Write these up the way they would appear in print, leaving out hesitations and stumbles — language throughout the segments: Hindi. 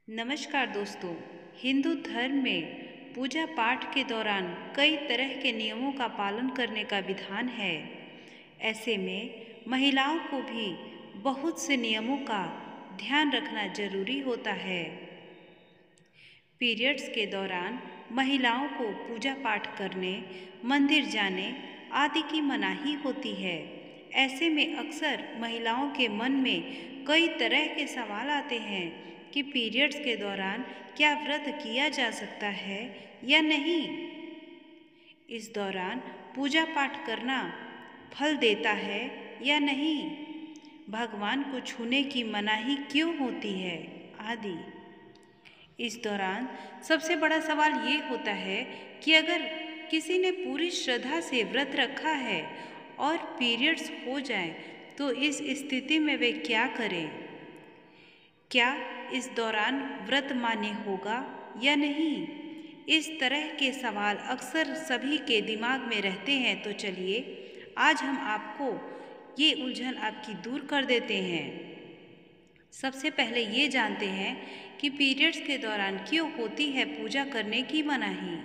नमस्कार दोस्तों। हिंदू धर्म में पूजा पाठ के दौरान कई तरह के नियमों का पालन करने का विधान है। ऐसे में महिलाओं को भी बहुत से नियमों का ध्यान रखना जरूरी होता है। पीरियड्स के दौरान महिलाओं को पूजा पाठ करने, मंदिर जाने आदि की मनाही होती है। ऐसे में अक्सर महिलाओं के मन में कई तरह के सवाल आते हैं कि पीरियड्स के दौरान क्या व्रत किया जा सकता है या नहीं। इस दौरान पूजा पाठ करना फल देता है या नहीं, भगवान को छूने की मनाही क्यों होती है आदि। इस दौरान सबसे बड़ा सवाल ये होता है कि अगर किसी ने पूरी श्रद्धा से व्रत रखा है और पीरियड्स हो जाएं, तो इस स्थिति में वे क्या करें? क्या इस दौरान व्रत मान्य होगा या नहीं? इस तरह के सवाल अक्सर सभी के दिमाग में रहते हैं। तो चलिए आज हम आपको ये उलझन आपकी दूर कर देते हैं। सबसे पहले ये जानते हैं कि पीरियड्स के दौरान क्यों होती है पूजा करने की मनाही।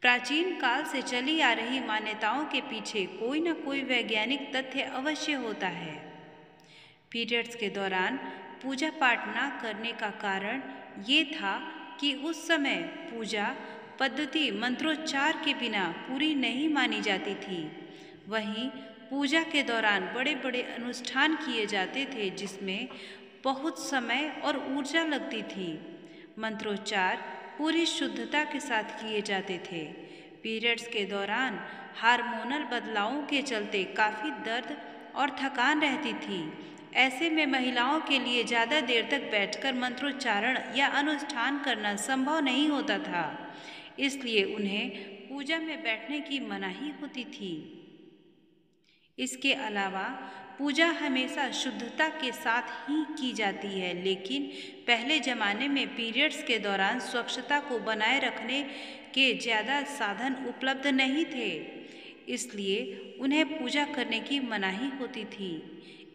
प्राचीन काल से चली आ रही मान्यताओं के पीछे कोई न कोई वैज्ञानिक तथ्य अवश्य होता है। पीरियड्स के दौरान पूजा पाठ न करने का कारण ये था कि उस समय पूजा पद्धति मंत्रोच्चार के बिना पूरी नहीं मानी जाती थी। वहीं पूजा के दौरान बड़े बड़े अनुष्ठान किए जाते थे जिसमें बहुत समय और ऊर्जा लगती थी। मंत्रोच्चार पूरी शुद्धता के साथ किए जाते थे। पीरियड्स के दौरान हार्मोनल बदलावों के चलते काफ़ी दर्द और थकान रहती थी। ऐसे में महिलाओं के लिए ज़्यादा देर तक बैठकर मंत्रोच्चारण या अनुष्ठान करना संभव नहीं होता था, इसलिए उन्हें पूजा में बैठने की मनाही होती थी। इसके अलावा पूजा हमेशा शुद्धता के साथ ही की जाती है, लेकिन पहले ज़माने में पीरियड्स के दौरान स्वच्छता को बनाए रखने के ज़्यादा साधन उपलब्ध नहीं थे, इसलिए उन्हें पूजा करने की मनाही होती थी।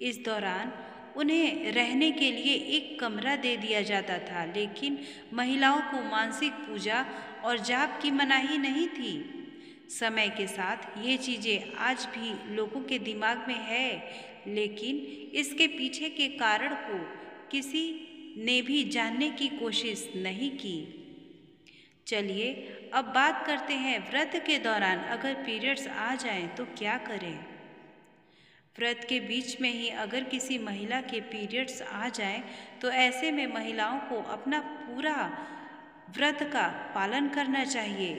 इस दौरान उन्हें रहने के लिए एक कमरा दे दिया जाता था, लेकिन महिलाओं को मानसिक पूजा और जाप की मनाही नहीं थी। समय के साथ ये चीज़ें आज भी लोगों के दिमाग में है, लेकिन इसके पीछे के कारण को किसी ने भी जानने की कोशिश नहीं की। चलिए अब बात करते हैं व्रत के दौरान अगर पीरियड्स आ जाएं तो क्या करें। व्रत के बीच में ही अगर किसी महिला के पीरियड्स आ जाएं तो ऐसे में महिलाओं को अपना पूरा व्रत का पालन करना चाहिए।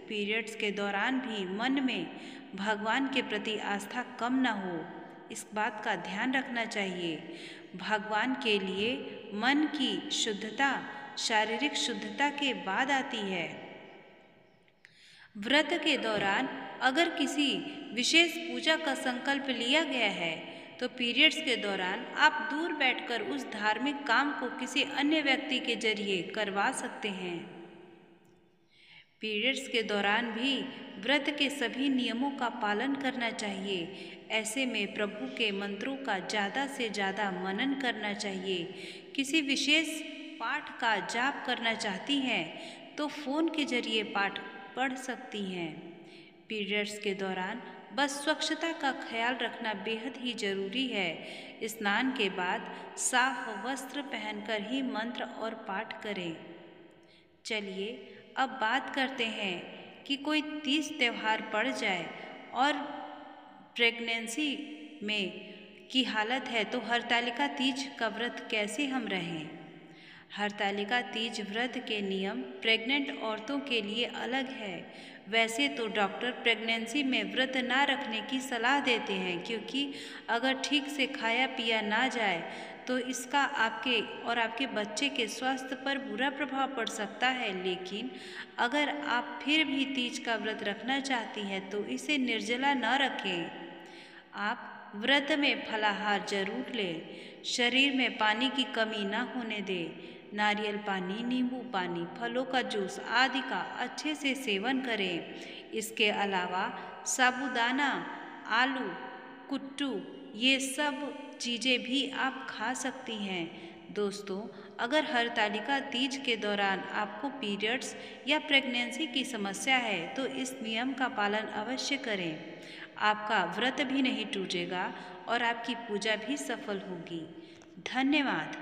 पीरियड्स के दौरान भी मन में भगवान के प्रति आस्था कम न हो, इस बात का ध्यान रखना चाहिए। भगवान के लिए मन की शुद्धता शारीरिक शुद्धता के बाद आती है। व्रत के दौरान अगर किसी विशेष पूजा का संकल्प लिया गया है तो पीरियड्स के दौरान आप दूर बैठकर उस धार्मिक काम को किसी अन्य व्यक्ति के जरिए करवा सकते हैं। पीरियड्स के दौरान भी व्रत के सभी नियमों का पालन करना चाहिए। ऐसे में प्रभु के मंत्रों का ज़्यादा से ज़्यादा मनन करना चाहिए। किसी विशेष पाठ का जाप करना चाहती हैं तो फ़ोन के जरिए पाठ पढ़ सकती हैं। पीरियड्स के दौरान बस स्वच्छता का ख्याल रखना बेहद ही ज़रूरी है। स्नान के बाद साफ वस्त्र पहनकर ही मंत्र और पाठ करें। चलिए अब बात करते हैं कि कोई तीज त्यौहार पड़ जाए और प्रेगनेंसी में की हालत है तो हरतालिका तीज का व्रत कैसे हम रहें। हरतालिका तीज व्रत के नियम प्रेग्नेंट औरतों के लिए अलग है। वैसे तो डॉक्टर प्रेगनेंसी में व्रत ना रखने की सलाह देते हैं, क्योंकि अगर ठीक से खाया पिया ना जाए तो इसका आपके और आपके बच्चे के स्वास्थ्य पर बुरा प्रभाव पड़ सकता है। लेकिन अगर आप फिर भी तीज का व्रत रखना चाहती हैं तो इसे निर्जला न रखें। आप व्रत में फलाहार जरूर लें। शरीर में पानी की कमी न होने दें। नारियल पानी, नींबू पानी, फलों का जूस आदि का अच्छे से सेवन करें। इसके अलावा साबूदाना, आलू, कुट्टू ये सब चीज़ें भी आप खा सकती हैं। दोस्तों, अगर हरतालिका तीज के दौरान आपको पीरियड्स या प्रेगनेंसी की समस्या है तो इस नियम का पालन अवश्य करें। आपका व्रत भी नहीं टूटेगा और आपकी पूजा भी सफल होगी। धन्यवाद।